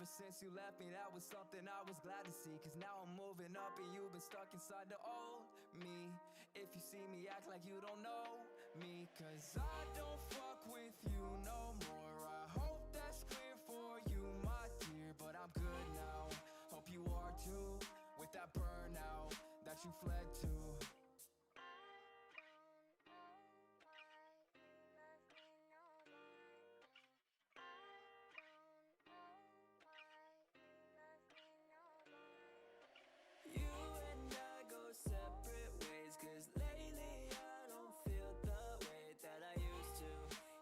Ever since you left me, that was something I was glad to see. Cause now I'm moving up and you've been stuck inside the old me. If you see me, act like you don't know me. Cause I don't fuck with you no more. I hope that's clear for you, my dear. But I'm good now, hope you are too. With that burnout that you fled to. Separate ways, cause lately I don't feel the way that I used to,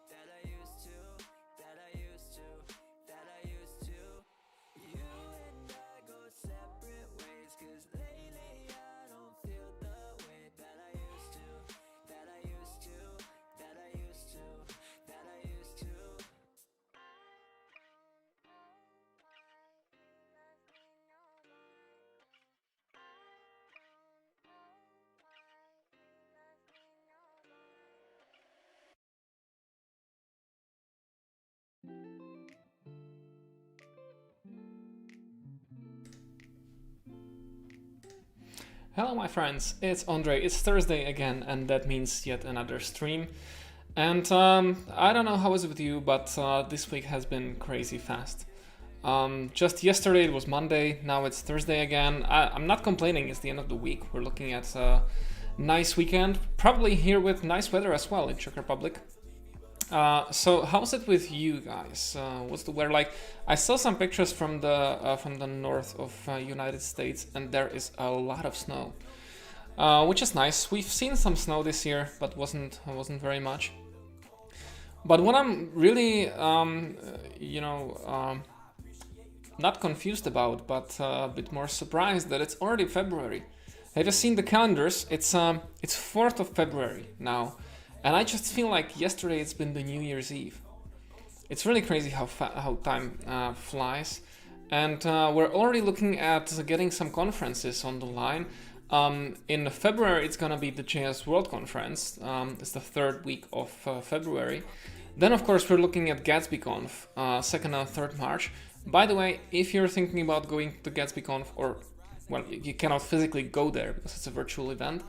that I used to, that I used to, that I used to. You and I go separate ways, cause lately I don't feel the way that I used to, that I used to, that I used to, that I used to. Hello my friends, it's Andre. It's Thursday again, and that means yet another stream. And I don't know how it's with you, but this week has been crazy fast. Just yesterday it was Monday, now it's Thursday again. I'm not complaining, it's the end of the week. We're looking at a nice weekend, probably here with nice weather as well in Czech Republic. So how's it with you guys? What's the weather like? I saw some pictures from the north of United States, and there is a lot of snow, which is nice. We've seen some snow this year, but wasn't very much. But what I'm really, not confused about, but a bit more surprised that it's already February. Have you seen the calendars? It's 4th of February now. And I just feel like yesterday it's been the New Year's Eve. It's really crazy how time flies. And we're already looking at getting some conferences on the line. In February, it's going to be the JS World Conference. It's the third week of February. Then, of course, we're looking at GatsbyConf, 2nd and 3rd March. By the way, if you're thinking about going to GatsbyConf, or, well, you cannot physically go there because it's a virtual event.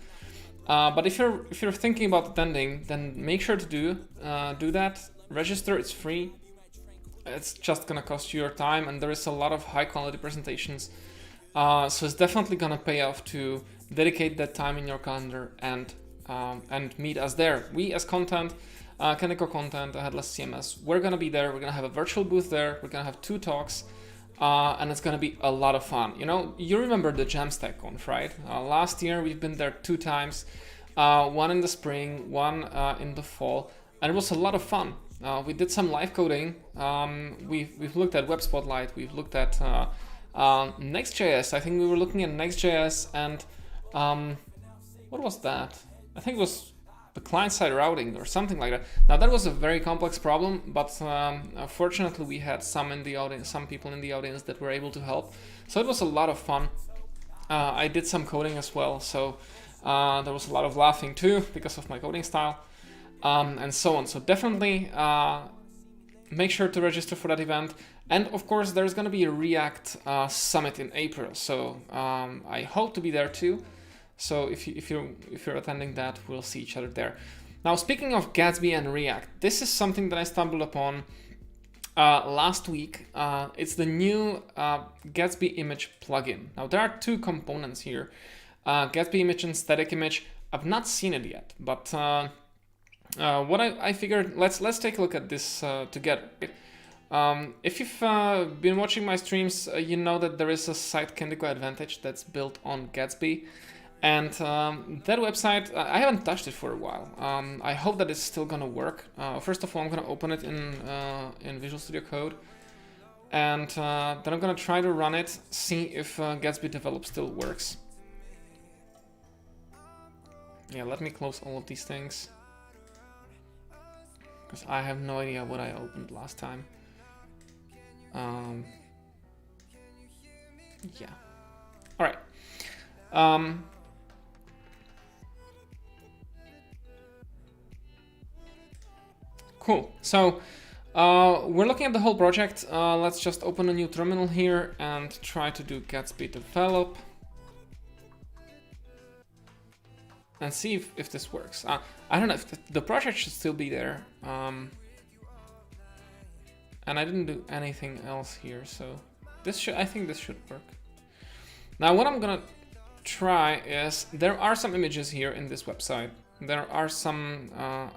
But if you're thinking about attending, then make sure to do that. Register, it's free. It's just gonna cost you your time, and there is a lot of high quality presentations. So it's definitely gonna pay off to dedicate that time in your calendar and meet us there. We as content, Chemical Content, Headless CMS, we're gonna be there. We're gonna have a virtual booth there. We're gonna have 2 talks. And it's gonna be a lot of fun. You know, you remember the Jamstack Conf, right? Last year we've been there 2 times, one in the spring, one in the fall, and it was a lot of fun. We did some live coding. We've looked at Web Spotlight. We've looked at Next.js. I think we were looking at Next.js and what was that? I think it was the client-side routing or something like that. Now that was a very complex problem, but fortunately we had some people in the audience that were able to help. So it was a lot of fun. I did some coding as well, so there was a lot of laughing too because of my coding style, and so on. So definitely make sure to register for that event. And of course, there's going to be a React summit in April, so I hope to be there too. So if you're attending that, we'll see each other there. Now, speaking of Gatsby and React, this is something that I stumbled upon last week. It's the new GatsbyImage plugin. Now, there are 2 components here, GatsbyImage and StaticImage. I've not seen it yet, but what I figured, let's take a look at this together. If you've been watching my streams, you know that there is a site Kendico Advantage that's built on Gatsby. And that website, I haven't touched it for a while. I hope that it's still gonna work. First of all, I'm gonna open it in Visual Studio Code. And then I'm gonna try to run it, see if Gatsby Develop still works. Yeah, let me close all of these things, because I have no idea what I opened last time. Yeah. All right. Cool. So We're looking at the whole project. Let's just open a new terminal here and try to do Gatsby develop. And see if this works. I don't know if the project should still be there. And I didn't do anything else here, so I think this should work. Now what I'm gonna try is, there are some images here in this website. There are some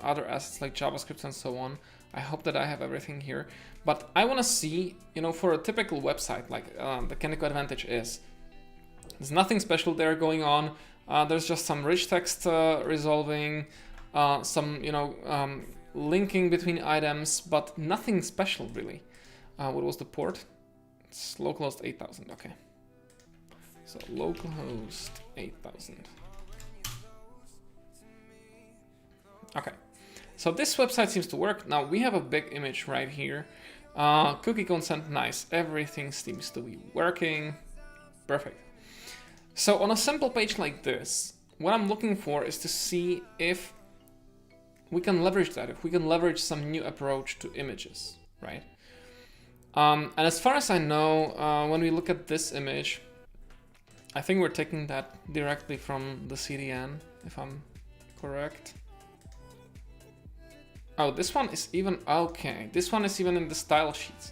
other assets like JavaScript and so on. I hope that I have everything here. But I wanna see, you know, for a typical website like the Kaneko Advantage is, there's nothing special there going on. There's just some rich text resolving, some, you know, linking between items, but nothing special really. What was the port? It's localhost 8000, okay. So localhost 8000. Okay, so this website seems to work. Now we have a big image right here. Cookie consent, nice. Everything seems to be working. Perfect. So on a simple page like this, what I'm looking for is to see if we can leverage that, if we can leverage some new approach to images, right? And as far as I know, when we look at this image, I think we're taking that directly from the CDN, if I'm correct. Oh, this one is even, okay, this one is even in the style sheets.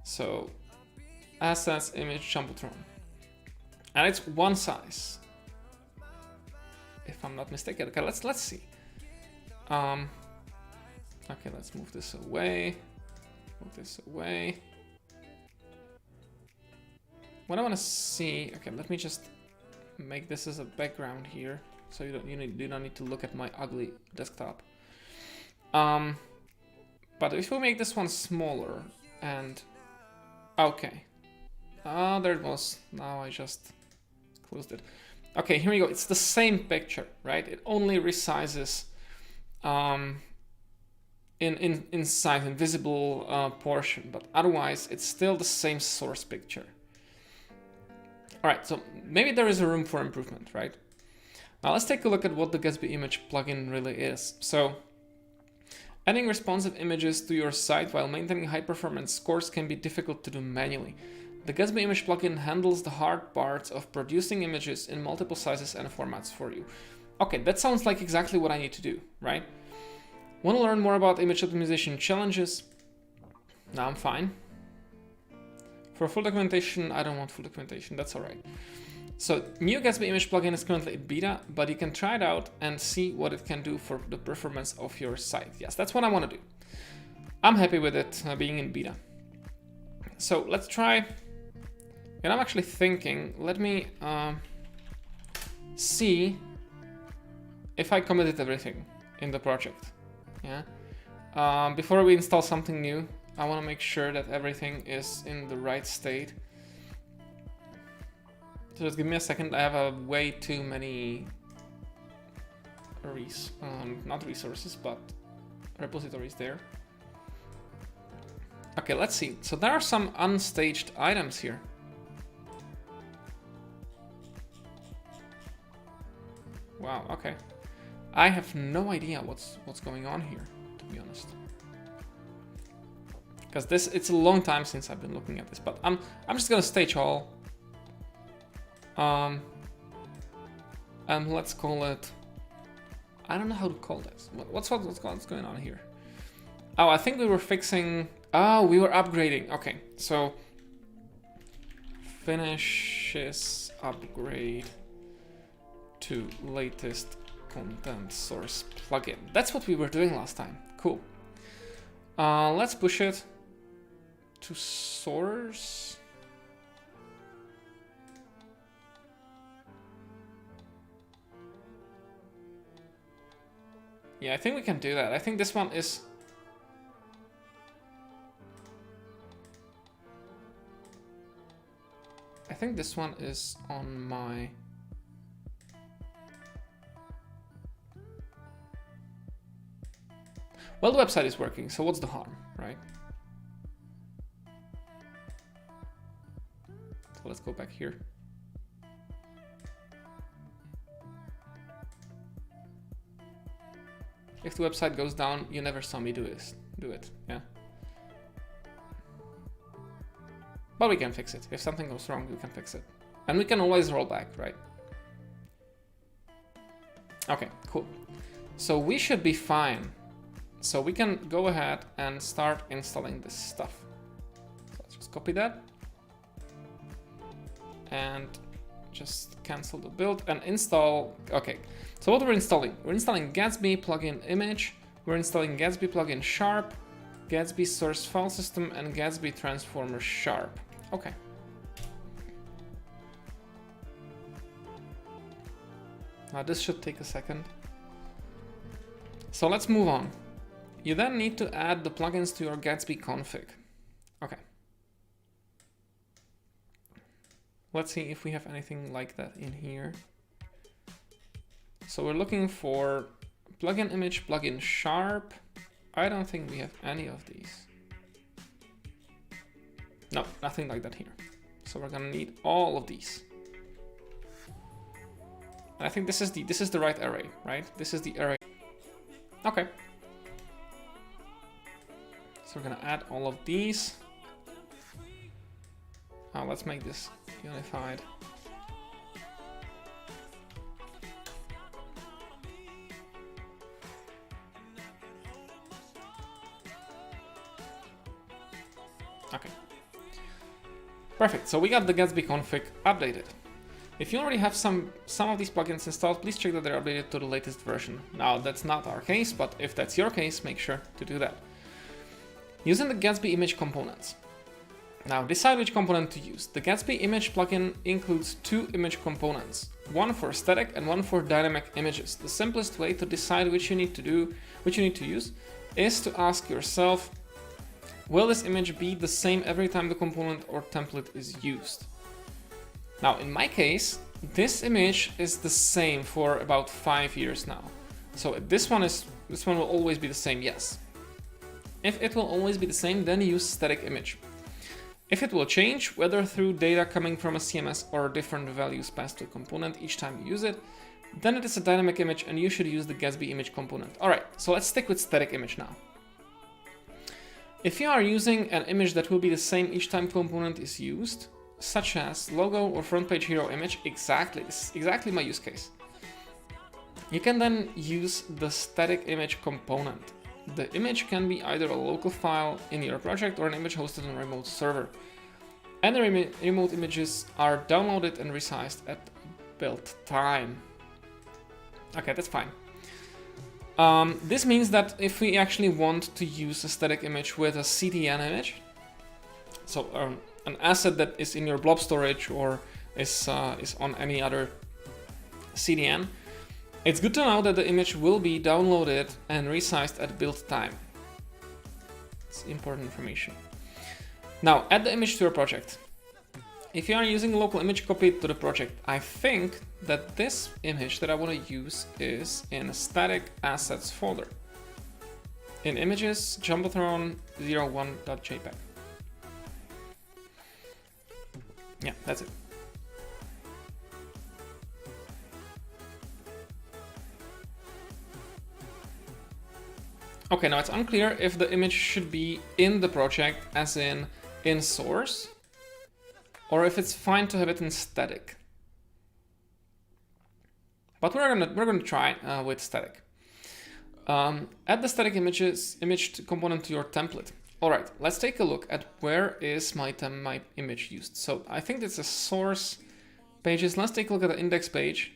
So, assets, image, Jumbotron. And it's one size, if I'm not mistaken. Okay, let's see. Okay, let's move this away. Move this away. What I want to see. Okay, let me just make this as a background here, so you don't need to look at my ugly desktop. But if we make this one smaller and okay, there it was. Now I just closed it. Okay, here we go. It's the same picture, right? It only resizes in size, in visible portion, but otherwise it's still the same source picture. All right, so maybe there is a room for improvement, right? Now let's take a look at what the Gatsby Image plugin really is. So, adding responsive images to your site while maintaining high performance scores can be difficult to do manually. The Gatsby Image plugin handles the hard parts of producing images in multiple sizes and formats for you. Okay, that sounds like exactly what I need to do, right? Want to learn more about image optimization challenges? Now I'm fine. For full documentation, I don't want full documentation, that's all right. So, new Gatsby Image plugin is currently in beta, but you can try it out and see what it can do for the performance of your site. Yes, that's what I want to do. I'm happy with it being in beta. So let's try, and I'm actually thinking, let me see if I committed everything in the project. Yeah. Before we install something new, I want to make sure that everything is in the right state. So just give me a second. I have way too many not resources, but repositories there. Okay, let's see. So there are some unstaged items here. Wow, okay. I have no idea what's going on here, to be honest. Because it's a long time since I've been looking at this, but I'm just gonna stage all. And let's call it, I don't know how to call this. What's going on here? Oh, I think we were fixing, oh, we were upgrading. Okay, so finishes upgrade to latest content source plugin. That's what we were doing last time. Cool. Let's push it to source. Yeah, I think we can do that. I think this one is... I think this one is on my... Well, the website is working, so what's the harm, right? So let's go back here. If the website goes down, you never saw me do it, yeah? But we can fix it. If something goes wrong, we can fix it. And we can always roll back, right? Okay, cool. So we should be fine. So we can go ahead and start installing this stuff. So let's just copy that. And just cancel the build and install. Okay, so what we're installing? We're installing Gatsby plugin image. We're installing Gatsby plugin sharp, Gatsby source file system, and Gatsby transformer sharp. Okay. Now this should take a second. So let's move on. You then need to add the plugins to your Gatsby config. Okay. Let's see if we have anything like that in here. So we're looking for plugin image, plugin sharp. I don't think we have any of these. No, nothing like that here. So we're gonna need all of these. And I think this is the right array, right? This is the array. Okay. So we're gonna add all of these. Let's make this unified. Okay. Perfect. So we got the Gatsby config updated. If you already have some of these plugins installed, please check that they're updated to the latest version. Now, that's not our case, but if that's your case, make sure to do that. Using the Gatsby image components. Now, decide which component to use. The Gatsby image plugin includes two image components, one for static and one for dynamic images. The simplest way to decide which you need to use, is to ask yourself, will this image be the same every time the component or template is used? Now, in my case, this image is the same for about 5 years now. So this one will always be the same, yes. If it will always be the same, then use static image. If it will change, whether through data coming from a CMS or different values passed to a component each time you use it, then it is a dynamic image and you should use the Gatsby image component. All right, so let's stick with static image now. If you are using an image that will be the same each time component is used, such as logo or front page hero image, this is exactly my use case. You can then use the static image component. The image can be either a local file in your project or an image hosted on a remote server. And the remote images are downloaded and resized at build time. Okay, that's fine. This means that if we actually want to use a static image with a CDN image, so an asset that is in your blob storage or is on any other CDN, it's good to know that the image will be downloaded and resized at build time. It's important information. Now, add the image to your project. If you are using a local image, copy it to the project. I think that this image that I want to use is in a static assets folder. In images, Jumbotron 01.jpg. Yeah, that's it. Okay, now it's unclear if the image should be in the project, as in source, or if it's fine to have it in static. But we're gonna try with static. Add the static image component to your template. All right, let's take a look at where is my image used. So I think it's a source pages. Let's take a look at the index page.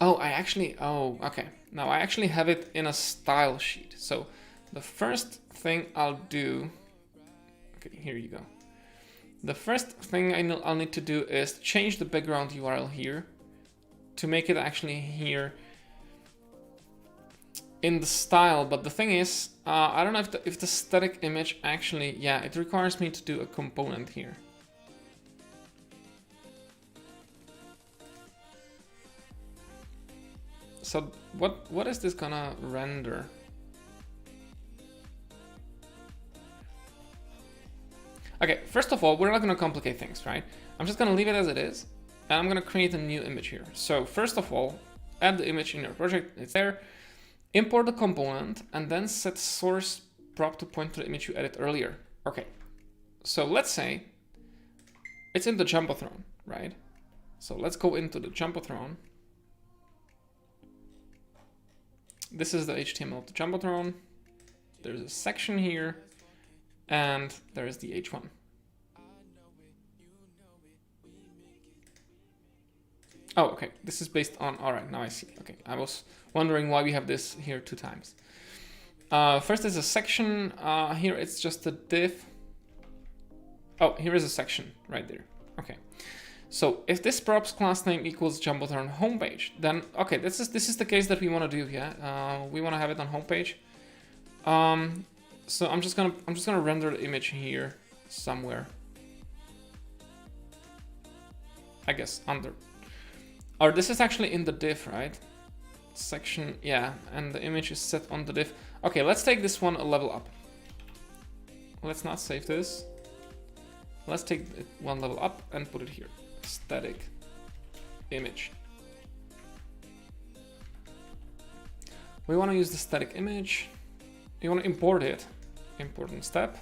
Okay. Now I actually have it in a style sheet. So the first thing I'll do, okay, here you go. The first thing I'll need to do is change the background URL here to make it actually here in the style. But the thing is, I don't know if the static image actually, yeah, it requires me to do a component here. So what is this gonna render? Okay, first of all, we're not gonna complicate things, right? I'm just gonna leave it as it is, and I'm gonna create a new image here. So first of all, add the image in your project, it's there. Import the component, and then set source prop to point to the image you added earlier. Okay, so let's say It's in the Jumbotron, right? So let's go into the Jumbotron. This is the HTML of the Jumbotron. There's a section here, and there's the H1. Oh, okay. This is based on. All right, now I see. Okay, I was wondering why we have this here 2 times. First is a section. Here it's just a div. Oh, here is a section right there. Okay. So if this props class name equals Jumbotron homepage, then okay, this is the case that we want to do. Yeah, we want to have it on homepage. So I'm just gonna render the image here somewhere. I guess under. Or this is actually in the div, right? Section, yeah, and the image is set on the div. Okay, let's take this one a level up. Let's not save this. Let's take it 1 level up and put it here. Static image. We want to use the static image. You want to import it. Important step.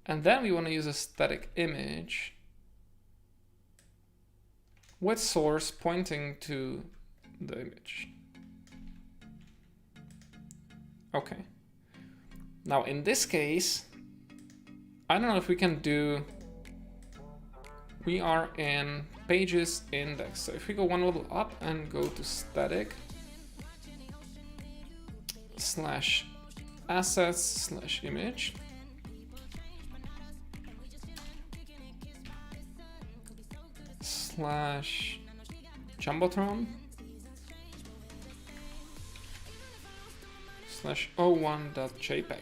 And then we want to use a static image with source pointing to the image. Okay. Now in this case, I don't know if we can do, we are in pages index. So if we go 1 level up and go to static /assets/ image, /Jumbotron /o1.jpg,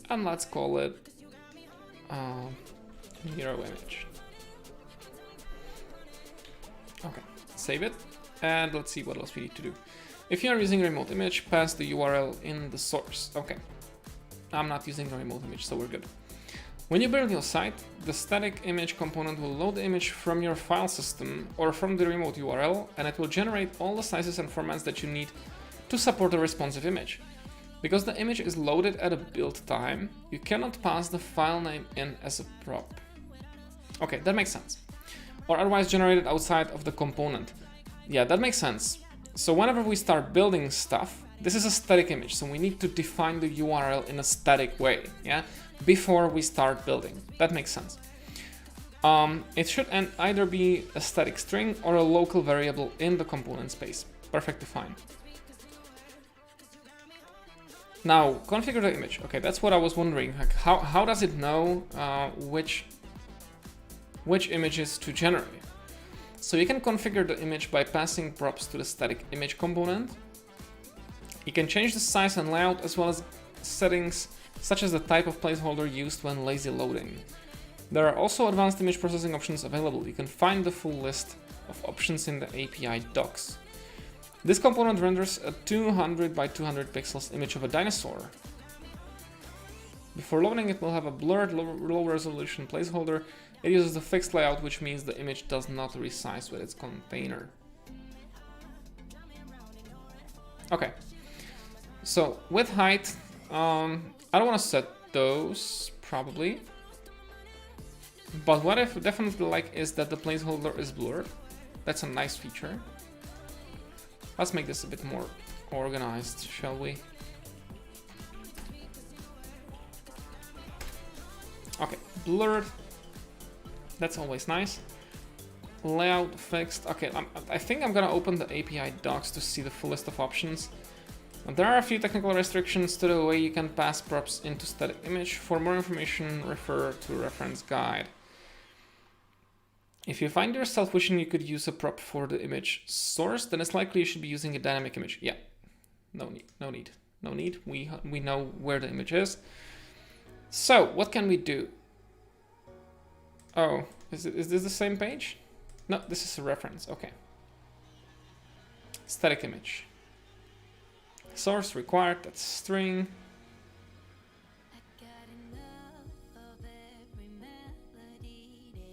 and let's call it hero image. Okay, save it, and let's see what else we need to do. If you are using a remote image, pass the URL in the source. Okay, I'm not using a remote image, so we're good. When you build your site, the static image component will load the image from your file system or from the remote URL, and it will generate all the sizes and formats that you need to support a responsive image. Because the image is loaded at a build time, you cannot pass the file name in as a prop. Okay, that makes sense. Or otherwise generated outside of the component. Yeah, that makes sense. So whenever we start building stuff, this is a static image, so we need to define the URL in a static way, yeah, before we start building. That makes sense. It should either be a static string or a local variable in the component space. Perfectly fine. Now, configure the image. Okay, that's what I was wondering. Like, how does it know which images to generate? So you can configure the image by passing props to the static image component. You can change the size and layout as well as settings such as the type of placeholder used when lazy loading. There are also advanced image processing options available. You can find the full list of options in the API docs. This component renders a 200 by 200 pixels image of a dinosaur. Before loading, it will have a blurred low resolution placeholder. It uses the fixed layout, which means the image does not resize with its container. Okay, so with height, I don't want to set those probably, but what I definitely like is that the placeholder is blurred. That's a nice feature. Let's make this a bit more organized, shall we? Okay, blurred. That's always nice. Layout fixed. Okay, I think I'm gonna open the API docs to see the full list of options. There are a few technical restrictions to the way you can pass props into static image. For more information, refer to reference guide. If you find yourself wishing you could use a prop for the image source, then it's likely you should be using a dynamic image. Yeah, no need. We know where the image is. So what can we do? Oh, is this the same page? No, this is a reference. Okay. Static image. Source required, that's string.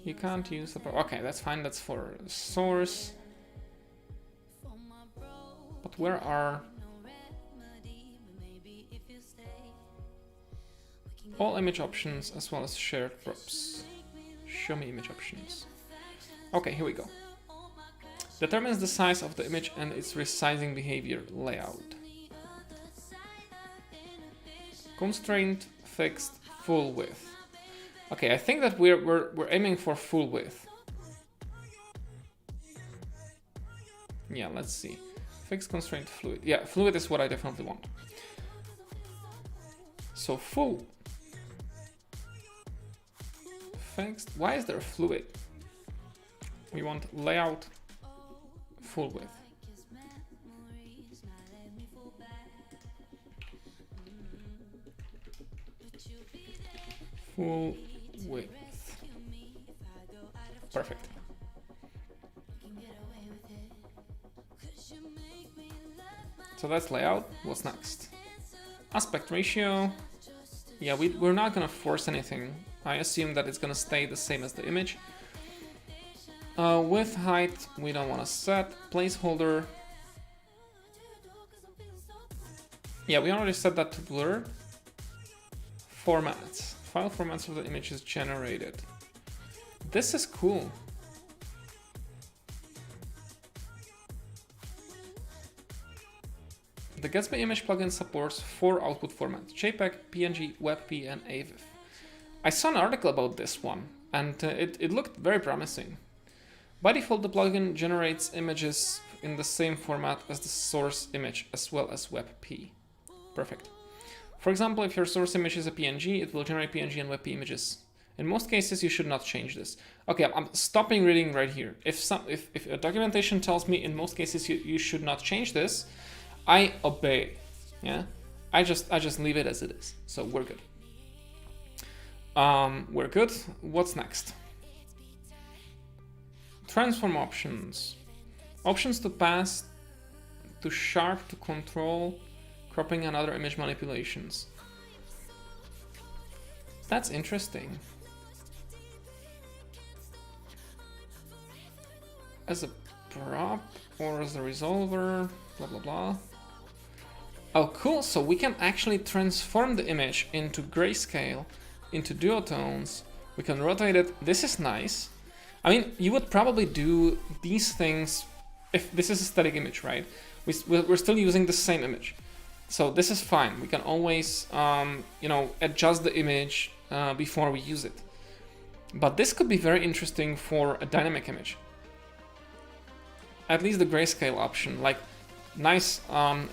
You can't use the prop. Okay, that's fine. That's for source. But where are... all image options as well as shared props. Show me image options. Okay, here we go. Determines the size of the image and its resizing behavior layout. Constraint fixed full width. Okay, I think that we're aiming for full width. Yeah, let's see. Fixed constraint fluid. Yeah, fluid is what I definitely want. So full. Fixed. Why is there a fluid? We want layout full width. Full width. Perfect. So that's layout. What's next? Aspect ratio. Yeah, we're not gonna force anything. I assume that it's gonna stay the same as the image. Width height, we don't want to set. Placeholder. Yeah, we already set that to blur. Formats. File formats of the image is generated. This is cool. The Gatsby image plugin supports 4 output formats: JPEG, PNG, WebP, and AVIF. I saw an article about this one, and it looked very promising. By default, the plugin generates images in the same format as the source image, as well as WebP. Perfect. For example, if your source image is a PNG, it will generate PNG and WebP images. In most cases, you should not change this. Okay, I'm stopping reading right here. If a documentation tells me in most cases you should not change this, I obey. Yeah, I just leave it as it is. So we're good. We're good. What's next? Transform options. Options to pass to sharp to control cropping and other image manipulations. That's interesting. As a prop or as a resolver, blah blah blah. Oh cool, so we can actually transform the image into grayscale, into duotones. We can rotate it. This is nice. I mean, you would probably do these things if this is a static image, right? We're still using the same image. So this is fine. We can always, adjust the image before we use it. But this could be very interesting for a dynamic image. At least the grayscale option, like nice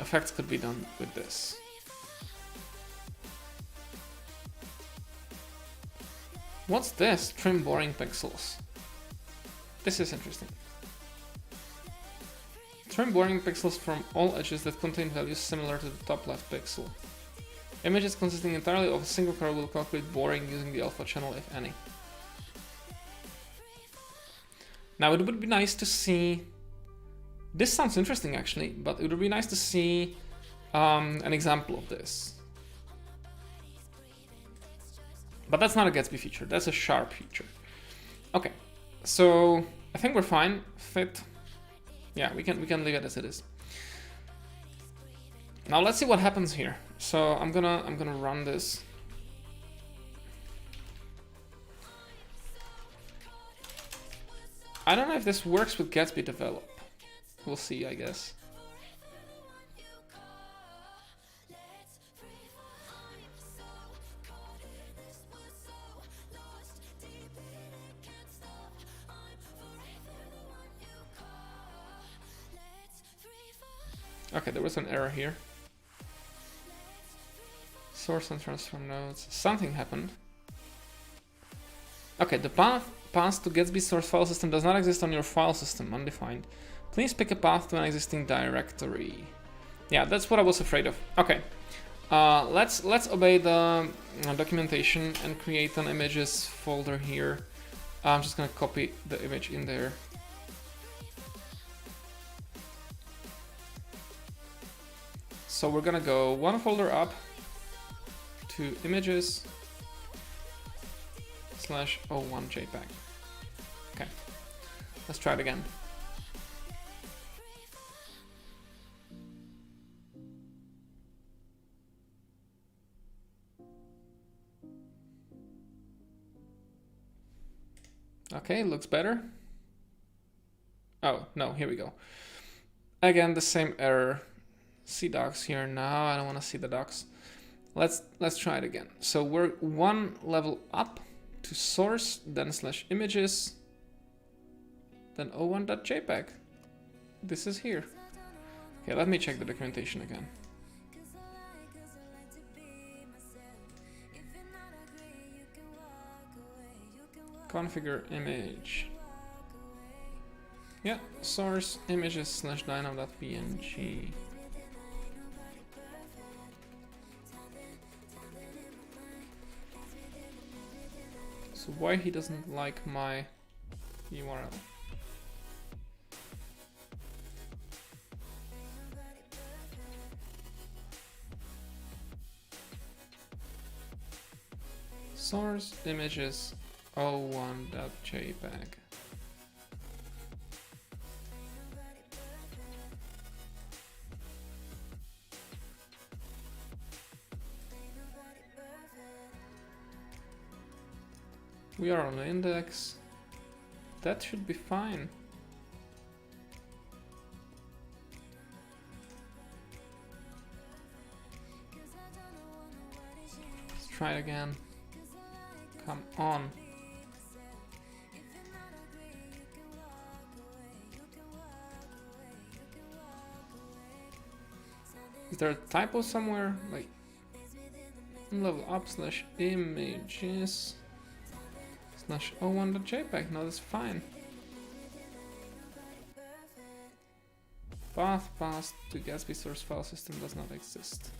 effects could be done with this. What's this? Trim boring pixels. This is interesting. Trim boring pixels from all edges that contain values similar to the top left pixel. Images consisting entirely of a single color will calculate boring using the alpha channel, if any. Now it would be nice to see... This sounds interesting actually, but it would be nice to see an example of this. But that's not a Gatsby feature, that's a Sharp feature. Okay, so I think we're fine. Fit. Yeah, we can leave it as it is. Now let's see what happens here. So I'm gonna run this. I don't know if this works with Gatsby Develop. We'll see, I guess. Okay, there was an error here. Source and transform nodes. Something happened. Okay, the path to Gatsby source file system does not exist on your file system, undefined. Please pick a path to an existing directory. Yeah, that's what I was afraid of. Okay, let's obey the documentation and create an images folder here. I'm just gonna copy the image in there. So we're gonna go one folder up to images /01 JPEG. Okay, let's try it again. Okay, looks better. Oh, no, here we go. Again, the same error. See docs here now. I don't want to see the docs. Let's try it again. So we're one level up to source, then /images, then o1.jpg. This is here. Okay, let me check the documentation again. Configure image. Yeah, source images /dynamo.png. So why he doesn't like my URL? Source images o1.jpg. We are on the index. That should be fine. Let's try it again. Come on. Is there a typo somewhere? Like level up /images /o1.jpg. No, that's fine. Path passed to Gatsby source file system does not exist.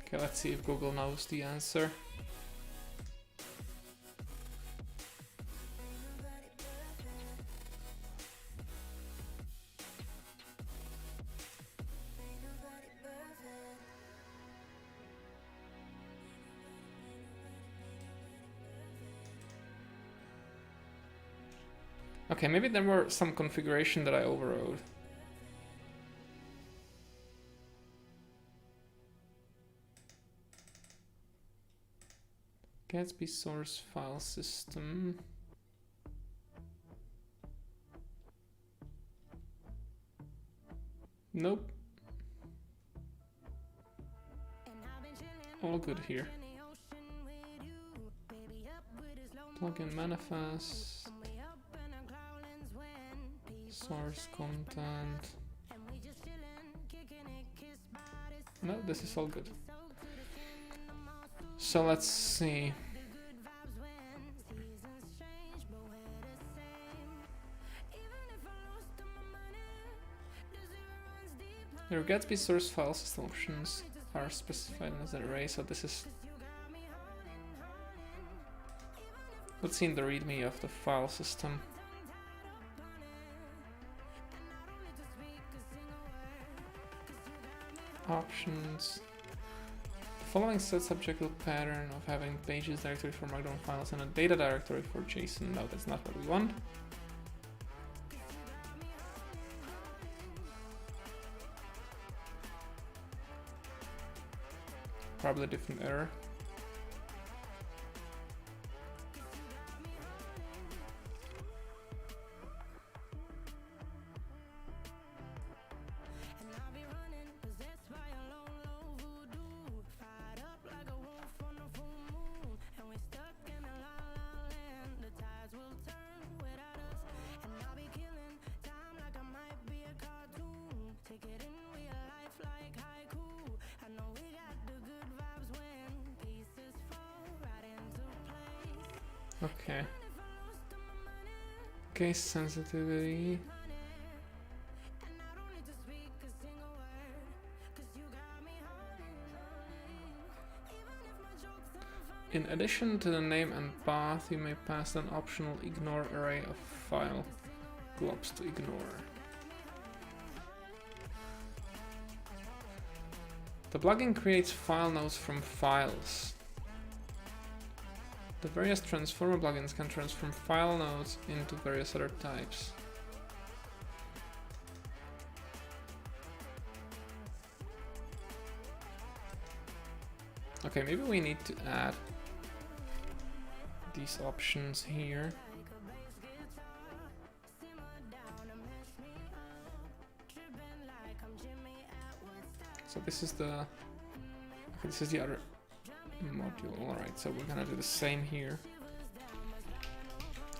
Okay, let's see if Google knows the answer. Okay, maybe there were some configuration that I overrode. Gatsby source file system. Nope. All good here. Plugin manifest. Source content. No, this is all good. So let's see. Your Gatsby source file system options are specified as an array, so this is what's in the README of the file system. Options. The following set subjective pattern of having pages directory for Markdown files and a data directory for JSON. No, that's not what we want. Probably a different error. Okay. Case sensitivity. In addition to the name and path, you may pass an optional ignore array of file globs to ignore. The plugin creates file nodes from files. The various transformer plugins can transform file nodes into various other types. Okay, maybe we need to add these options here. So this is the, okay, this is the other module. All right, so we're gonna do the same here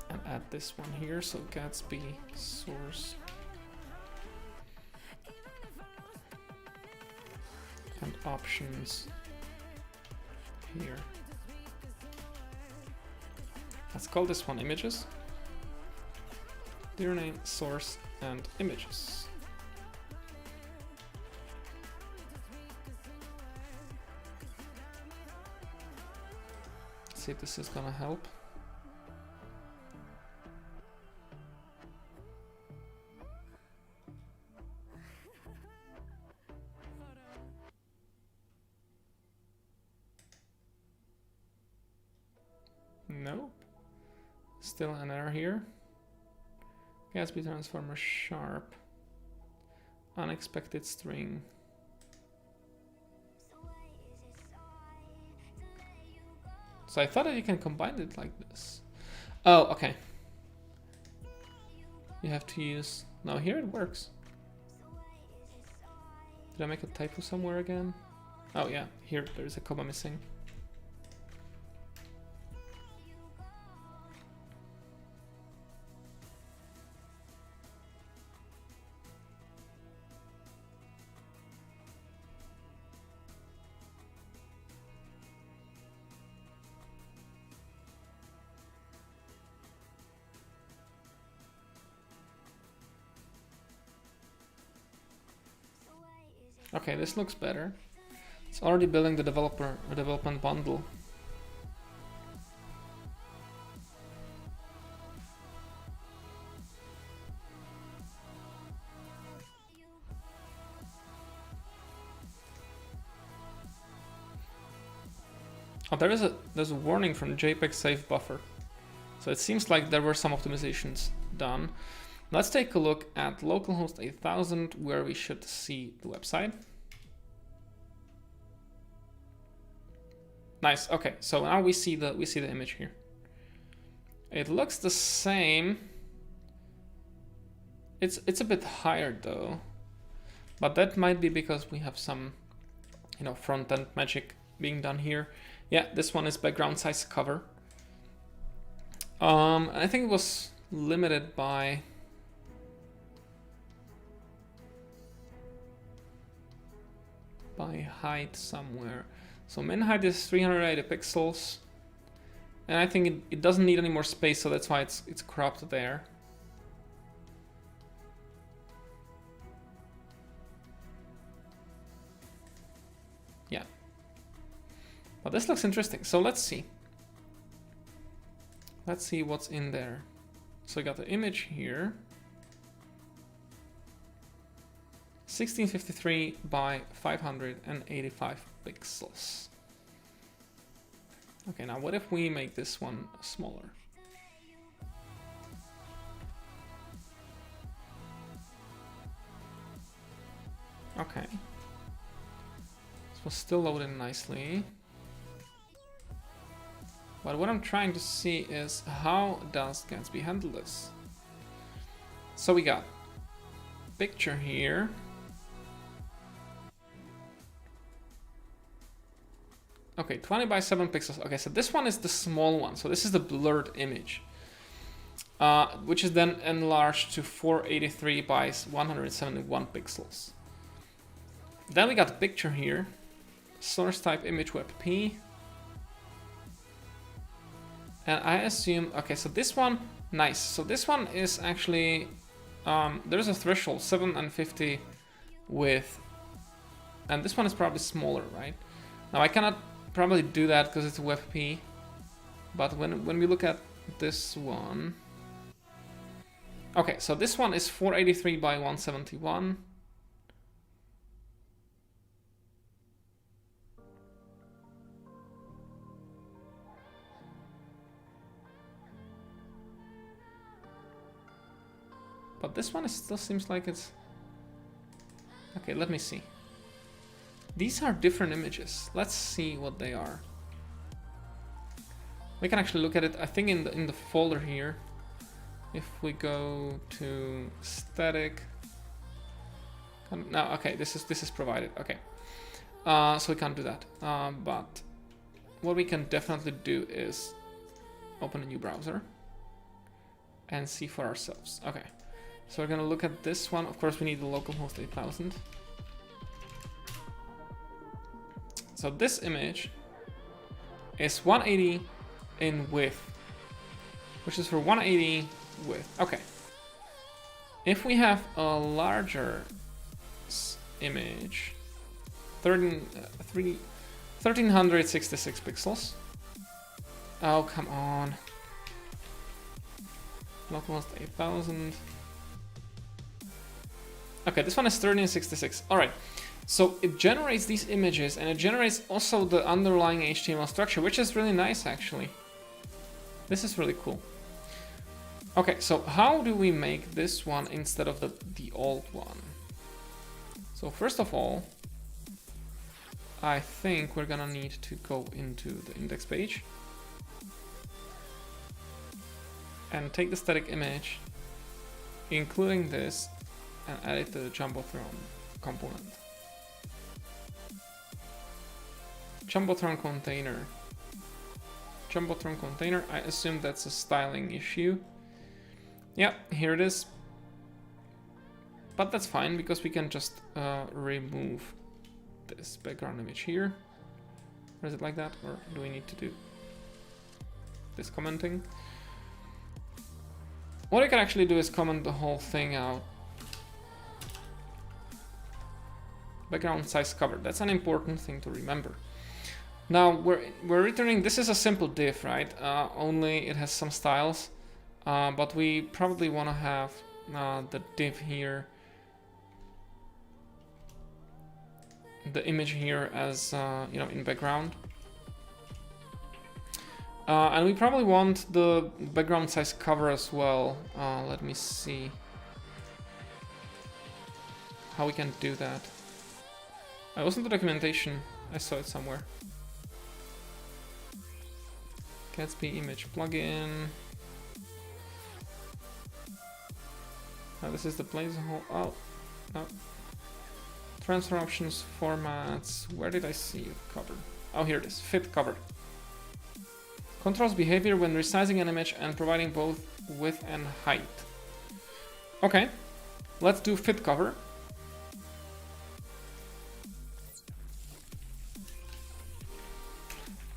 and add this one here. So Gatsby source and options here. Let's call this one images. Their name, source, and images. Let's see if this is gonna help. Nope. Still an error here. Gatsby transformer sharp. Unexpected string. So I thought that you can combine it like this. Oh, okay. You have to use... No, here it works. Did I make a typo somewhere again? Oh yeah, here there's a comma missing. Okay, this looks better. It's already building the development bundle. Oh, there's a warning from JPEG safe buffer. So it seems like there were some optimizations done. Let's take a look at localhost 8000, where we should see the website. Nice. Okay, so now we see the image here. It looks the same. It's a bit higher though, but that might be because we have some, you know, front-end magic being done here. Yeah, this one is background size cover. I think it was limited by height somewhere. So min height is 380 pixels, and I think it doesn't need any more space, so that's why it's cropped there. Yeah, but this looks interesting. So let's see. Let's see what's in there. So I got the image here. 1653 by 585 pixels. Okay, now what if we make this one smaller? Okay. This was still loading nicely. But what I'm trying to see is, how does Gatsby handle this? So we got picture here. Okay, 20 by 7 pixels. Okay, so this one is the small one. So this is the blurred image, which is then enlarged to 483 by 171 pixels. Then we got the picture here. Source type image WebP. And I assume, okay, so this one, nice. So this one is actually, there's a threshold, 750 width. And this one is probably smaller, right? Now I cannot probably do that because it's a WebP, but when we look at this one, okay, so this one is 483 by 171. But this one still seems like it's okay. Let me see. these are different images. Let's see what they are. We can actually look at it, I think, in the folder here. If we go to static, no, okay, this is provided. Okay, so we can't do that. But what we can definitely do is open a new browser and see for ourselves. Okay, so we're gonna look at this one. Of course, we need the localhost 8000. So this image is 180 in width, which is for 180 width. Okay. If we have a larger image, 1366 pixels. Oh, come on. Localhost 8000. Okay, this one is 1366. All right. So it generates these images, and it generates also the underlying HTML structure, which is really nice, actually. This is really cool. Okay, so how do we make this one instead of the old one? So first of all, I think we're gonna need to go into the index page and take the static image, including this, and add it to the Jumbotron component. Jumbotron container, I assume that's a styling issue. Yeah, here it is. But that's fine, because we can just remove this background image here. Or is it like that? Or do we need to do this commenting? What I can actually do is comment the whole thing out. Background size covered. That's an important thing to remember. Now we're returning, this is a simple div, right? Only it has some styles, but we probably want to have the div here, the image here as you know, in background, and we probably want the background size cover as well. Let me see how we can do that. I was in the documentation, I saw it somewhere. Gatsby image plugin. This is the placeholder. Oh, no. Transfer options, formats. Where did I see it covered? Oh, here it is. Fit covered. Controls behavior when resizing an image and providing both width and height. Okay, let's do fit cover.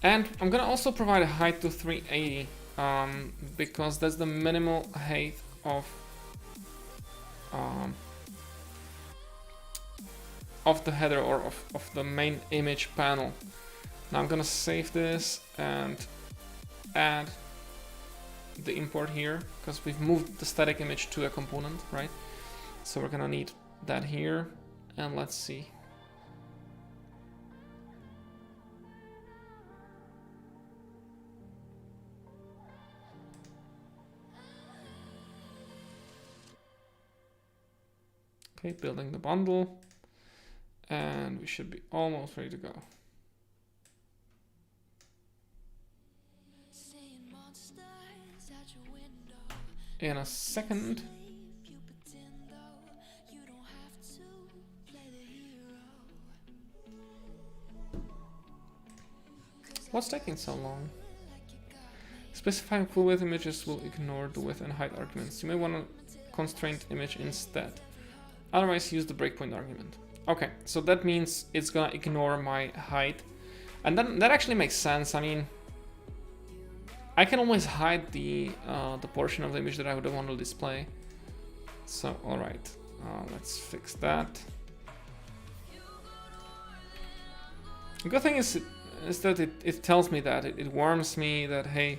And I'm gonna also provide a height to 380 because that's the minimal height of the header or of the main image panel. Now I'm gonna save this and add the import here, because we've moved the static image to a component, right? So we're gonna need that here, and let's see. Okay, building the bundle, and we should be almost ready to go. In a second. What's taking so long? Specifying full width images will ignore the width and height arguments. You may want a constraint image instead. Otherwise, use the breakpoint argument. Okay, so that means it's gonna ignore my height. And then that actually makes sense. I mean, I can always hide the portion of the image that I would want to display. So, alright, let's fix that. The good thing is that it tells me that, it warns me that, hey,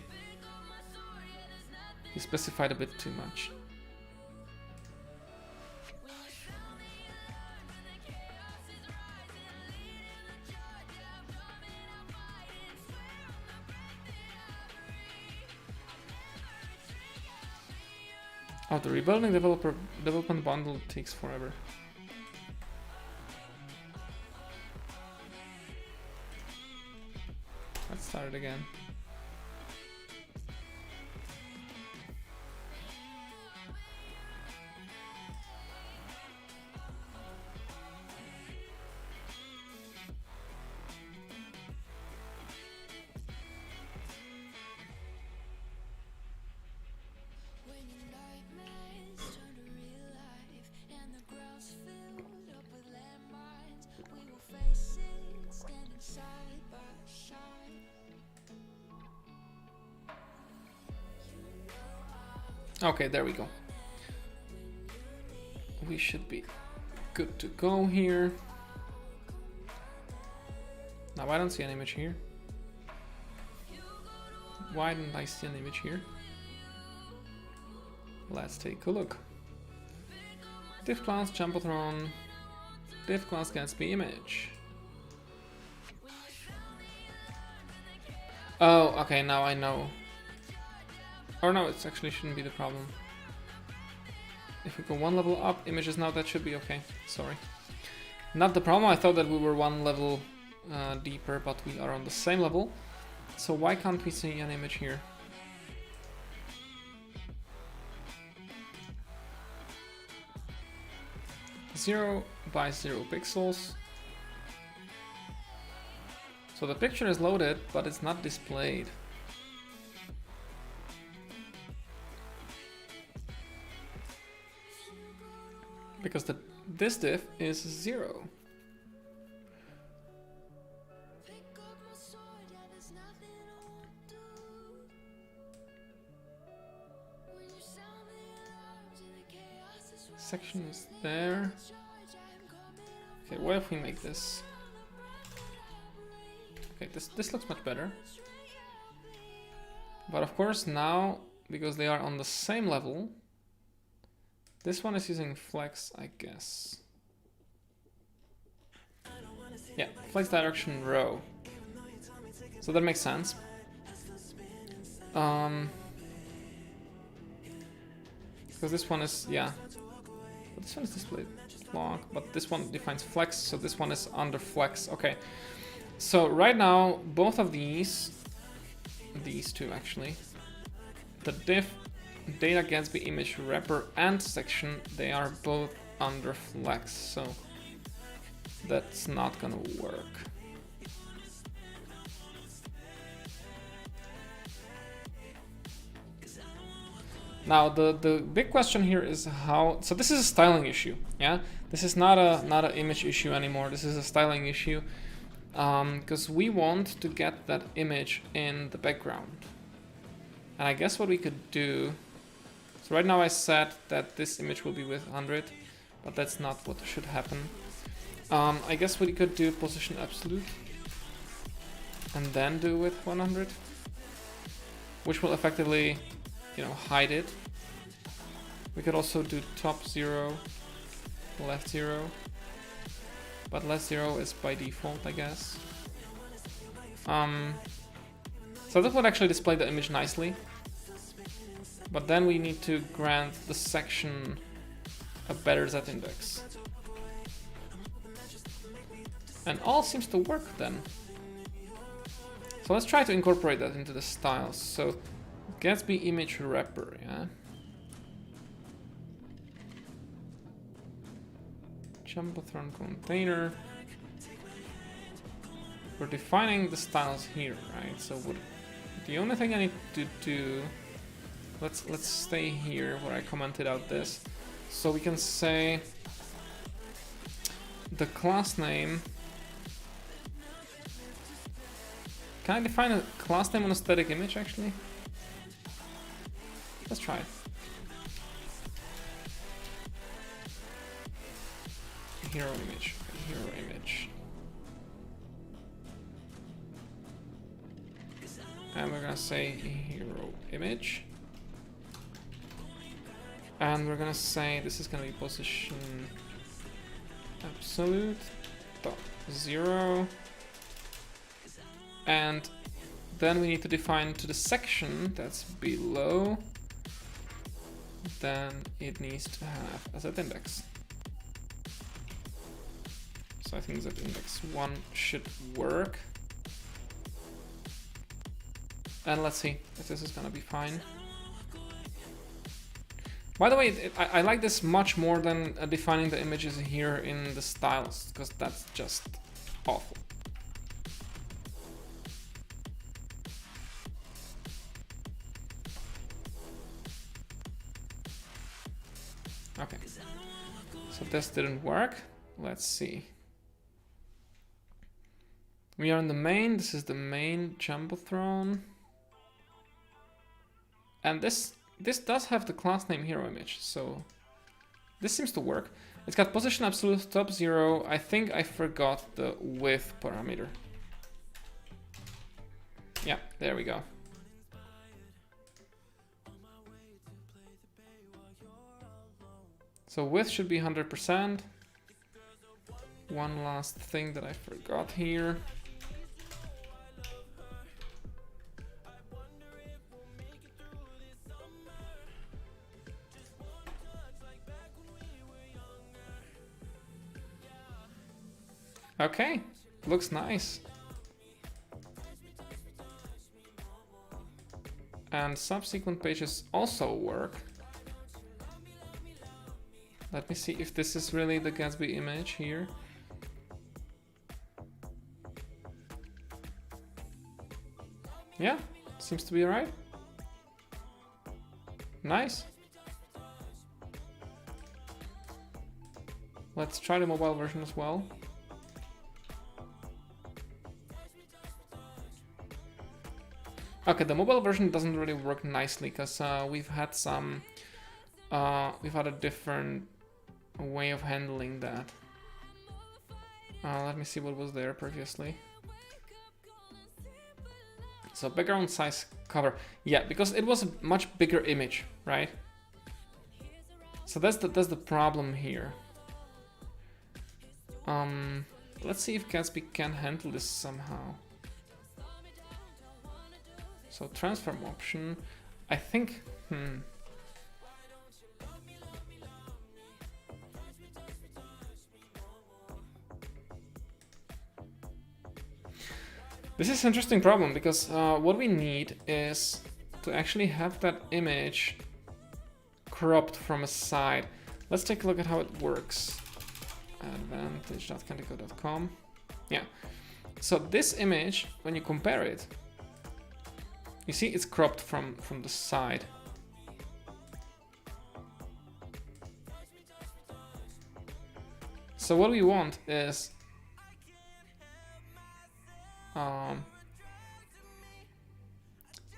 you specified a bit too much. Oh, the rebuilding development bundle takes forever. it again. Okay, there we go. We should be good to go here. Now I don't see an image here. Why didn't I see an image here? Let's take a look. Div class Jumbotron, div class GatsbyImage. Oh, okay, now I know. Or no, it actually shouldn't be the problem. If we go one level up, images now, that should be okay. Sorry. Not the problem, I thought that we were one level deeper, but we are on the same level. So why can't we see an image here? Zero by 0 pixels. So the picture is loaded, but it's not displayed. Because this div is 0. Section is there. Okay, what if we make this? Okay, this looks much better. But of course now, because they are on the same level, this one is using flex, I guess. Yeah, flex direction row. So that makes sense. Because this one is, yeah. But this one is displayed block, but this one defines flex, so this one is under flex. Okay. So right now, both of these two actually, the div data Gatsby image wrapper and section, they are both under flex, so that's not gonna work. Now the big question here is how. So this is a styling issue, yeah. This is not an image issue anymore. This is a styling issue, because we want to get that image in the background. And I guess what we could do. So right now I said that this image will be with 100, but that's not what should happen. I guess what we could do position absolute, and then do with 100, which will effectively, you know, hide it. We could also do top 0, left 0, but left 0 is by default, I guess. So that would actually display the image nicely, but then we need to grant the section a better Z index. And all seems to work then. So let's try to incorporate that into the styles. So Gatsby image wrapper, yeah. Jumbotron container. We're defining the styles here, right? So the only thing I need to do, let's stay here where I commented out this. So we can say the class name. Can I define a class name on a static image actually? Let's try it. Hero image. Okay, hero image. And we're gonna say hero image. And we're gonna say this is gonna be position absolute dot 0. And then we need to define to the section that's below, then it needs to have a Z index. So I think Z index 1 should work. And let's see if this is gonna be fine. By the way, I like this much more than defining the images here in the styles, because that's just awful. Okay, so this didn't work. Let's see. We are in the main. This is the main Jumbotron. And this does have the class name hero image, so this seems to work. It's got position absolute top 0. I think I forgot the width parameter. Yeah, there we go. So width should be 100%. One last thing that I forgot here. Okay, looks nice. And subsequent pages also work. Let me see if this is really the Gatsby image here. Yeah, seems to be right. Nice. Let's try the mobile version as well. Okay, the mobile version doesn't really work nicely because we've had a different way of handling that. Let me see what was there previously. So background size cover, yeah, because it was a much bigger image, right? So that's the problem here. Let's see if Gatsby can handle this somehow. So transform option, I think, This is an interesting problem because what we need is to actually have that image cropped from a side. Let's take a look at how it works. Advantage.candico.com. Yeah. So this image, when you compare it, you see it's cropped from the side. So what we want is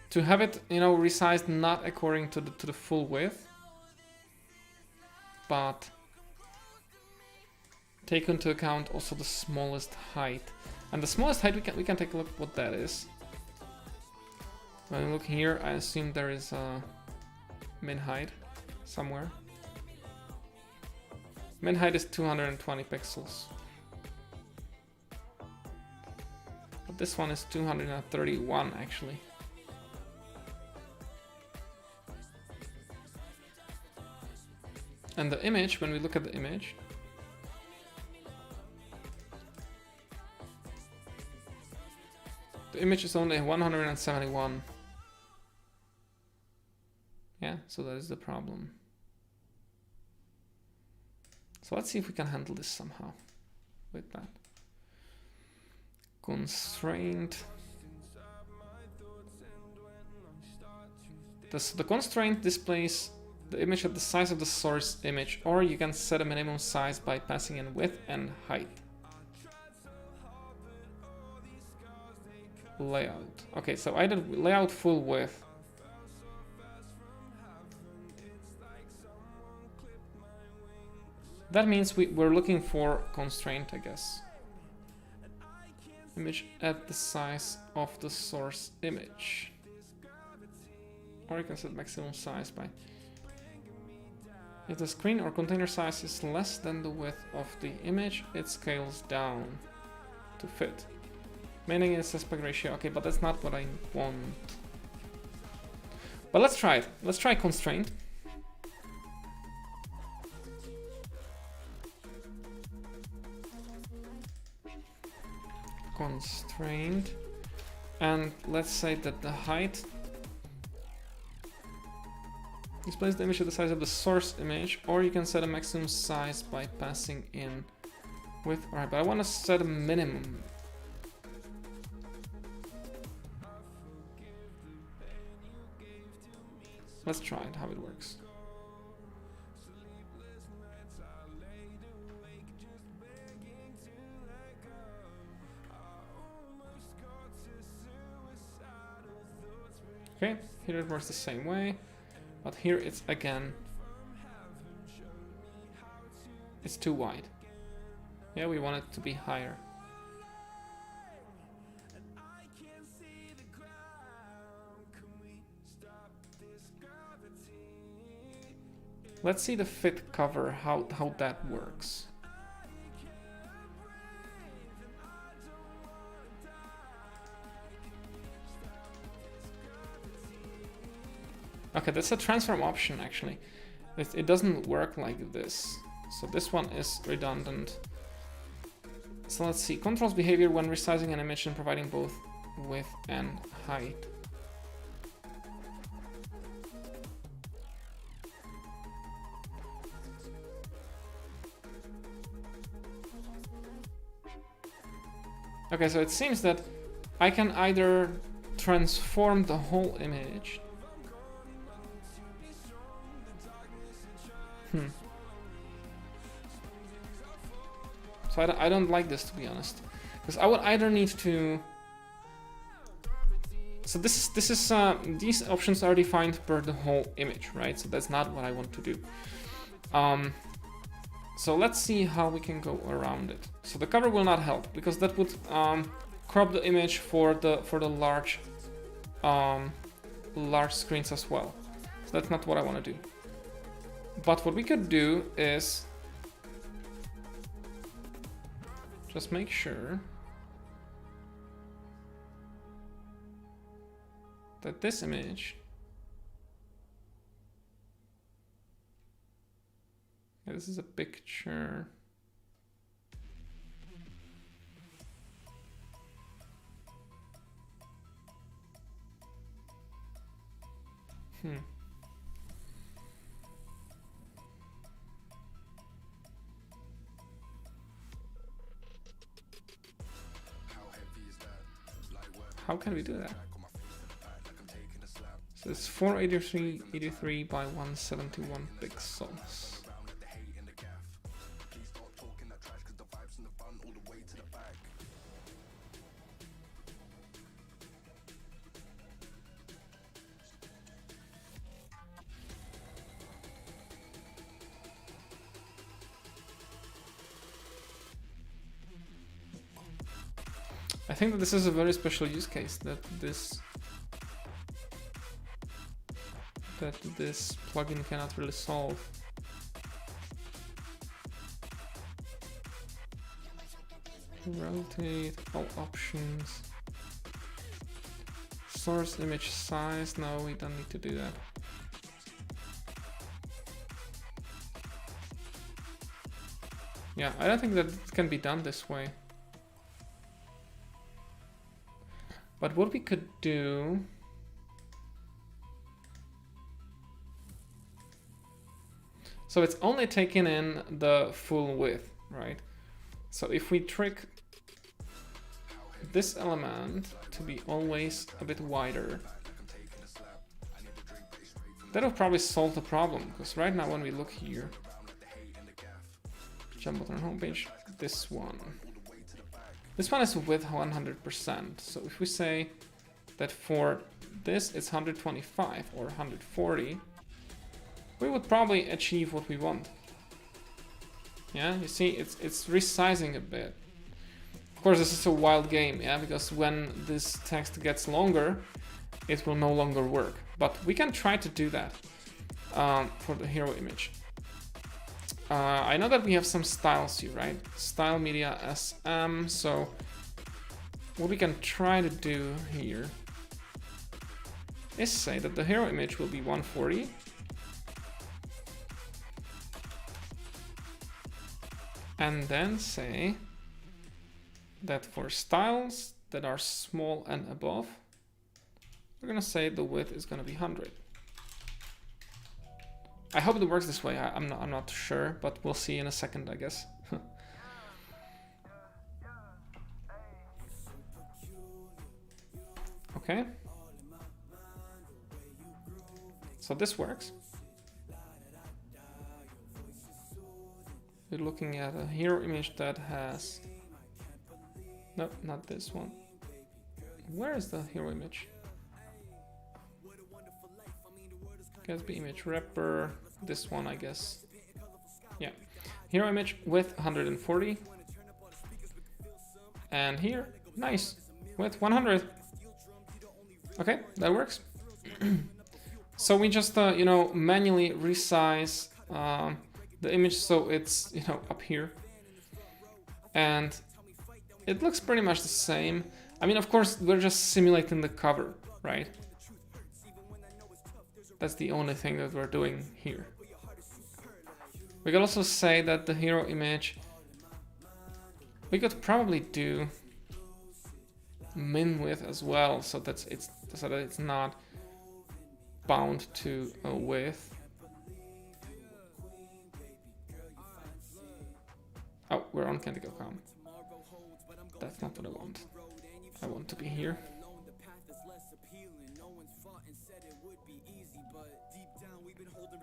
to have it, resized not according to the full width, but take into account also the smallest height. And the smallest height, we can take a look what that is. When we look here, I assume there is a min height somewhere. Min height is 220 pixels. But this one is 231 actually. And the image, when we look at the image, the image is only 171. Yeah, so that is the problem. So let's see if we can handle this somehow with that. Constraint. The constraint displays the image at the size of the source image, or you can set a minimum size by passing in width and height. Layout. Okay, so I did layout full width. That means we're looking for constraint, I guess. Image at the size of the source image. Or you can set maximum size by... If the screen or container size is less than the width of the image, it scales down to fit. Meaning it's aspect ratio. Okay, but that's not what I want. But let's try it. Let's try constraint. Constraint. And let's say that the height displays the image at the size of the source image, or you can set a maximum size by passing in width. Alright, but I want to set a minimum. Let's try it, how it works. Okay, here it works the same way, but here it's again, it's too wide. Yeah, we want it to be higher. Let's see the fit cover, how that works. Okay, that's a transform option actually. It doesn't work like this. So this one is redundant. So let's see, controls behavior when resizing an image and providing both width and height. Okay, so it seems that I can either transform the whole image. So I don't like this, to be honest, because I would either need to. So this is these options are defined per the whole image, right? So that's not what I want to do. So let's see how we can go around it. So the cover will not help because that would crop the image for the large large screens as well. So that's not what I want to do. But what we could do is just make sure that this image, yeah, this is a picture. How can we do that? So it's 483 by 171 pixels. I think that this is a very special use case that this plugin cannot really solve. Rotate all options. Source image size. No, we don't need to do that. Yeah, I don't think that it can be done this way. But what we could do, so it's only taking in the full width, right? So if we trick this element to be always a bit wider, that'll probably solve the problem, because right now when we look here, jump button homepage, this one is with 100%. So if we say that for this it's 125 or 140, we would probably achieve what we want. Yeah, you see, it's resizing a bit. Of course, this is a wild game, yeah, because when this text gets longer, it will no longer work. But we can try to do that for the hero image. I know that we have some styles here, right? Style media SM. So what we can try to do here is say that the hero image will be 140. And then say that for styles, that are small and above, we're gonna say the width is gonna be 100. I hope it works this way. I'm not sure, but we'll see in a second, I guess. Okay. So this works. We're looking at a hero image that has... No, not this one. Where is the hero image? Gatsby image wrapper. This one, I guess. Yeah. Hero image with 140. And here, nice, with 100. Okay, that works. So we just, you know, manually resize the image so it's, you know, up here. And it looks pretty much the same. I mean, of course, we're just simulating the cover, right? That's the only thing that we're doing here. We could also say that the hero image, we could probably do min width as well, so that it's not bound to a width. Oh, we're on Candy.com. That's not what I want. I want to be here.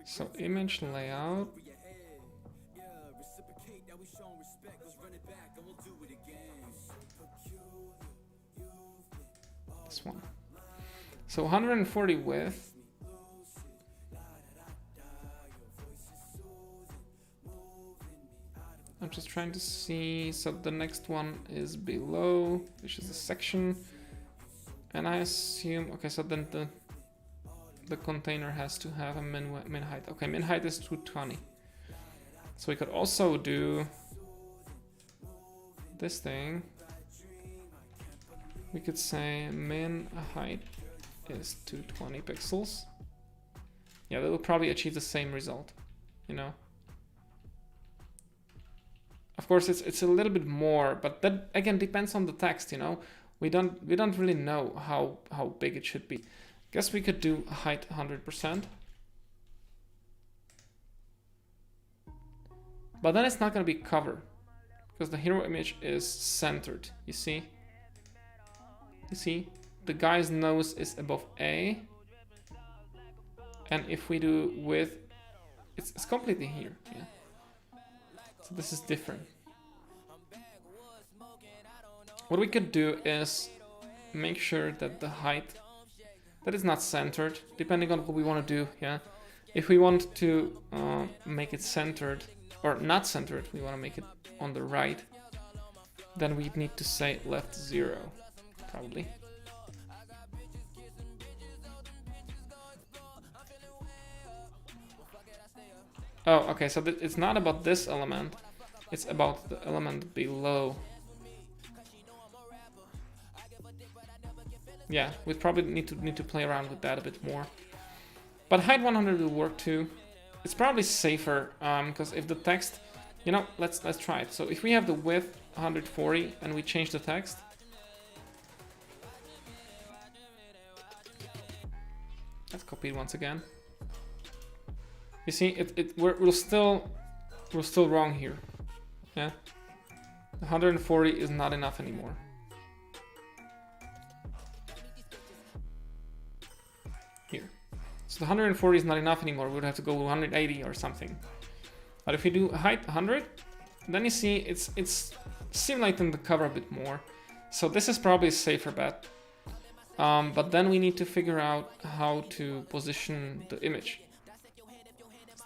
So image layout. This one. So 140 width. I'm just trying to see. So the next one is below, which is a section. And I assume, okay, so then the container has to have a min height. Okay, min height is 220. So we could also do this thing. We could say min height is 220 pixels. Yeah, that will probably achieve the same result, you know. Of course, it's a little bit more, but that again depends on the text, you know. We don't really know how big it should be. Guess we could do height 100%. But then it's not going to be cover, because the hero image is centered, you see? You see? The guy's nose is above A. And if we do width, it's completely here, yeah. So this is different. What we could do is make sure that the height, that is not centered, depending on what we want to do, yeah. If we want to make it centered, or not centered, we want to make it on the right, then we need to say left 0, probably. Oh, okay, so it's not about this element, it's about the element below. Yeah, we probably need to play around with that a bit more. But height 100 will work too. It's probably safer, because if the text, you know, let's try it. So if we have the width 140 and we change the text, let's copy it once again. You see, we're still wrong here. Yeah, 140 is not enough anymore. Here, so the 140 is not enough anymore. We would have to go 180 or something. But if we do height 100, then you see it's simulating the cover a bit more. So this is probably a safer bet. But then we need to figure out how to position the image.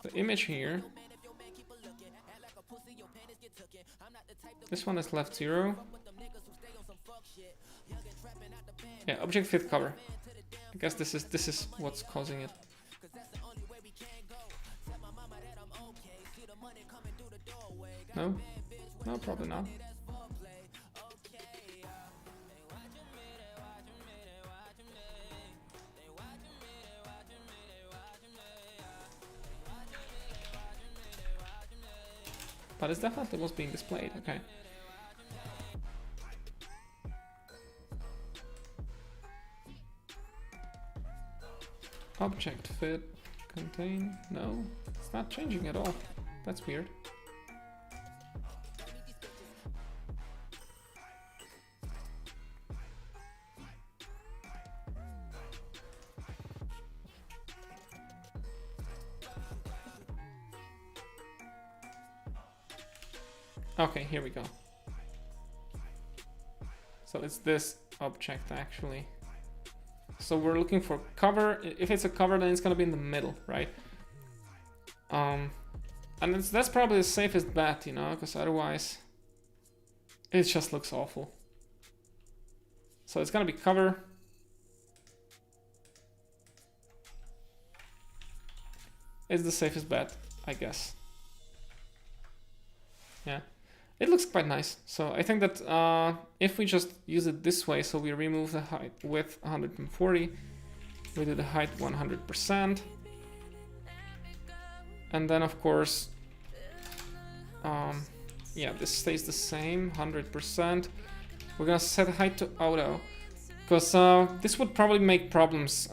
The image here, this one is left 0. Yeah, object fit cover. I guess this is what's causing it. No, no, probably not. But it's definitely what's being displayed, okay. object fit contain. No, it's not changing at all. That's weird. Okay, here we go. So it's this object actually. So we're looking for cover. If it's a cover, then it's gonna be in the middle, right? And that's probably the safest bet, you know, because otherwise it just looks awful. So it's gonna be cover. It's the safest bet, I guess. Yeah. It looks quite nice. So I think that if we just use it this way, so we remove the height width 140, we do the height 100%, and then of course, yeah, this stays the same, 100%. We're gonna set height to auto, because this would probably make problems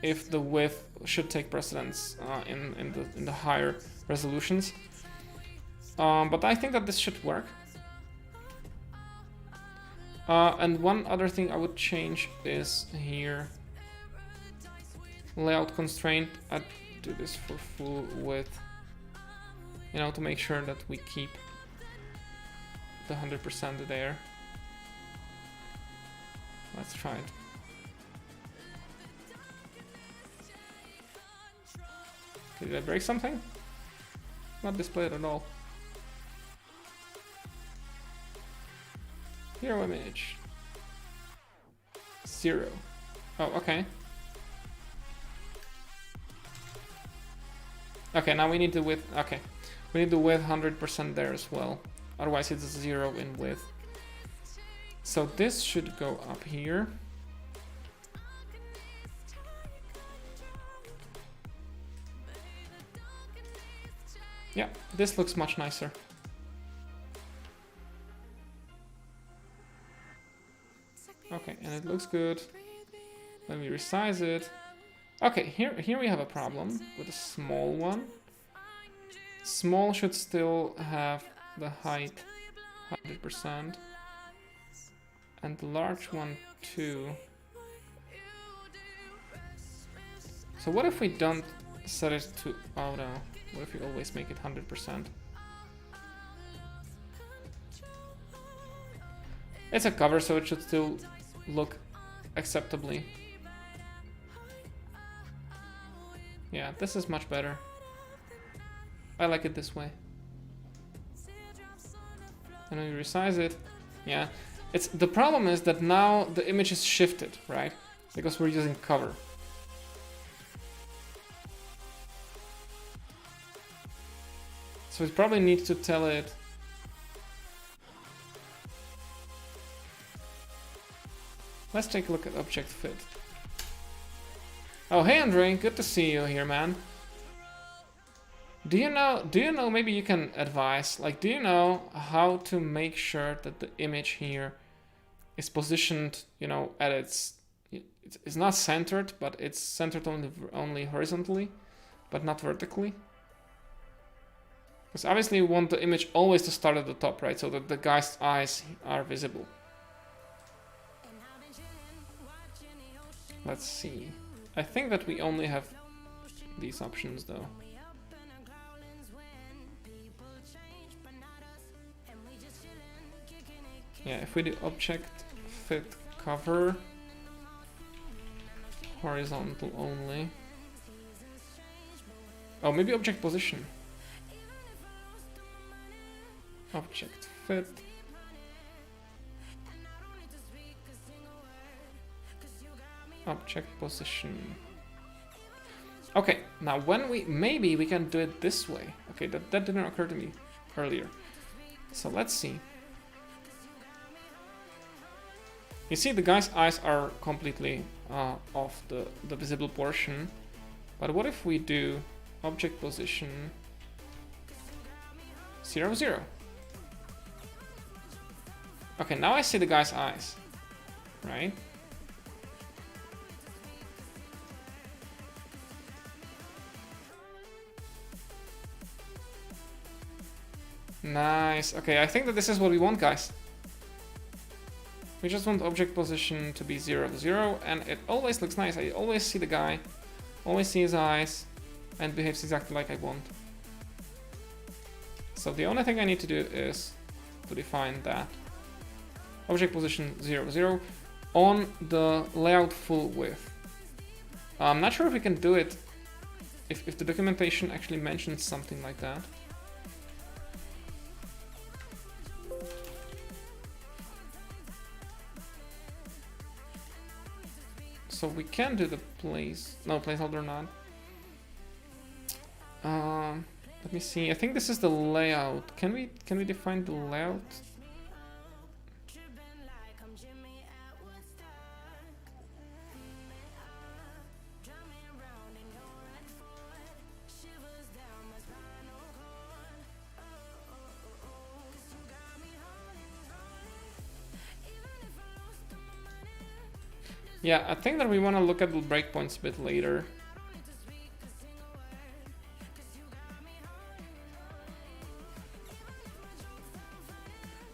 if the width should take precedence in the higher resolutions. But I think that this should work. And one other thing I would change is here. Layout constraint. I'd do this for full width. You know, to make sure that we keep the 100% there. Let's try it. Okay, did I break something? Not displayed at all. Hero image 0. Oh, okay. Okay, now we need the width. Okay, we need the width 100% there as well. Otherwise, it's 0 in width. So this should go up here. Yeah, this looks much nicer. Okay, and it looks good. When we resize it. Okay, here we have a problem with a small one. Small should still have the height 100%. And the large one too. So what if we don't set it to auto? What if we always make it 100%? It's a cover, so it should still look acceptably. Yeah, this is much better. I like it this way. And when we resize it, yeah. The problem is that now the image is shifted, right? Because we're using cover. So we probably need to tell it. Let's take a look at object fit. Oh, hey Andre, good to see you here, man. Do you know, maybe you can advise, like, do you know how to make sure that the image here is positioned, you know, at it's not centered, but it's centered only horizontally, but not vertically? Because obviously you want the image always to start at the top, right? So that the guy's eyes are visible. Let's see. I think that we only have these options though. Yeah, if we do object fit cover, horizontal only. Oh, maybe object position. Object fit. Object position. Okay, now maybe we can do it this way. Okay, that didn't occur to me earlier. So let's see. You see the guy's eyes are completely off the visible portion. But what if we do object position 0, 0? Okay, now I see the guy's eyes, right? Nice. Okay, I think that this is what we want, guys. We just want object position to be 0, 0, and it always looks nice. I always see the guy, always see his eyes, and behaves exactly like I want. So the only thing I need to do is to define that object position 0, 0 on the layout full width. I'm not sure if we can do it if the documentation actually mentions something like that. So we can do the placeholder not. Let me see. I think this is the layout. Can we define the layout? Yeah, I think that we want to look at the breakpoints a bit later.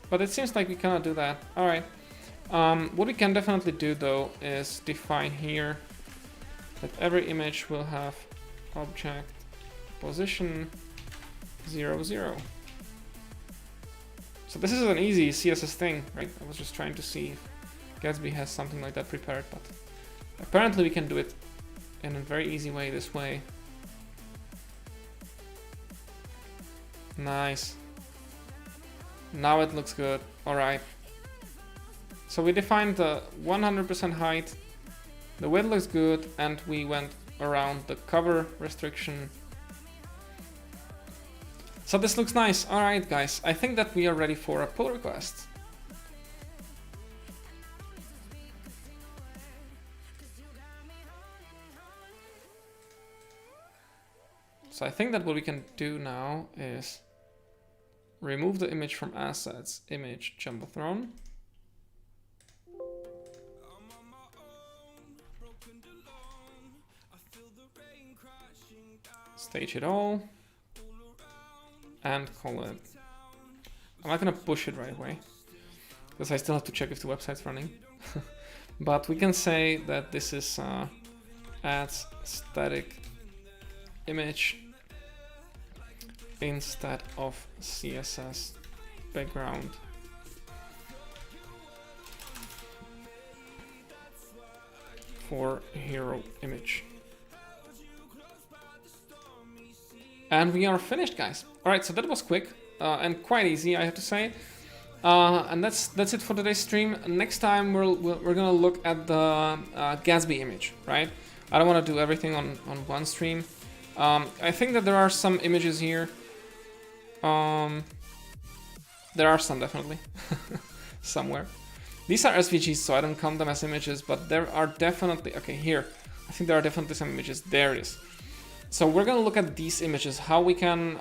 But it seems like we cannot do that. Alright. What we can definitely do though is define here that every image will have object position 0, 0. So this is an easy CSS thing, right? I was just trying to see if Gatsby has something like that prepared, but apparently we can do it in a very easy way this way. Nice. Now it looks good. Alright. So we defined the 100% height, the width looks good, and we went around the cover restriction. So this looks nice. Alright guys, I think that we are ready for a pull request. So I think that what we can do now is remove the image from assets, image jumbotron. Stage it all and call it. I'm not gonna push it right away because I still have to check if the website's running. But we can say that this is adds static image instead of CSS background. For hero image. And we are finished, guys. Alright, so that was quick and quite easy, I have to say. And that's it for today's stream. Next time we're gonna look at the Gatsby image, right? I don't want to do everything on one stream. I think that there are some images here. There are some, definitely. Somewhere. These are SVGs, so I don't count them as images, but there are definitely... Okay, here. I think there are definitely some images. There it is. So we're gonna look at these images, how we can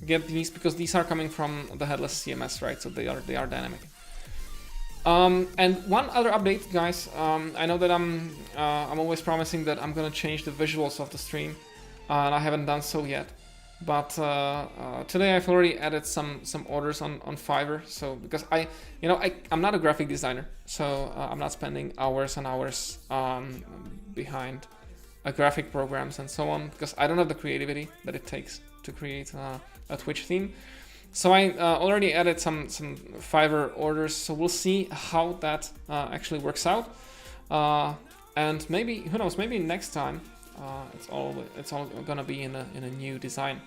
get these, because these are coming from the headless CMS, right? So they are dynamic. And one other update, guys. I know that I'm always promising that I'm gonna change the visuals of the stream, and I haven't done so yet. But today I've already added some orders on Fiverr. So because I'm not a graphic designer, so I'm not spending hours and hours behind graphic programs and so on, because I don't have the creativity that it takes to create a Twitch theme. So I already added some Fiverr orders, so we'll see how that actually works out. And maybe, who knows, maybe next time it's all gonna be in a new design.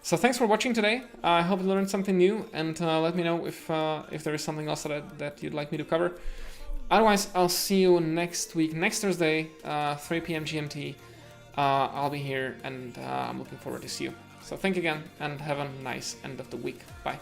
So thanks for watching today. I hope you learned something new, and let me know if there is something else that you'd like me to cover. Otherwise, I'll see you next week, next Thursday, 3 p.m. GMT. I'll be here, and I'm looking forward to see you. So thank you again, and have a nice end of the week. Bye.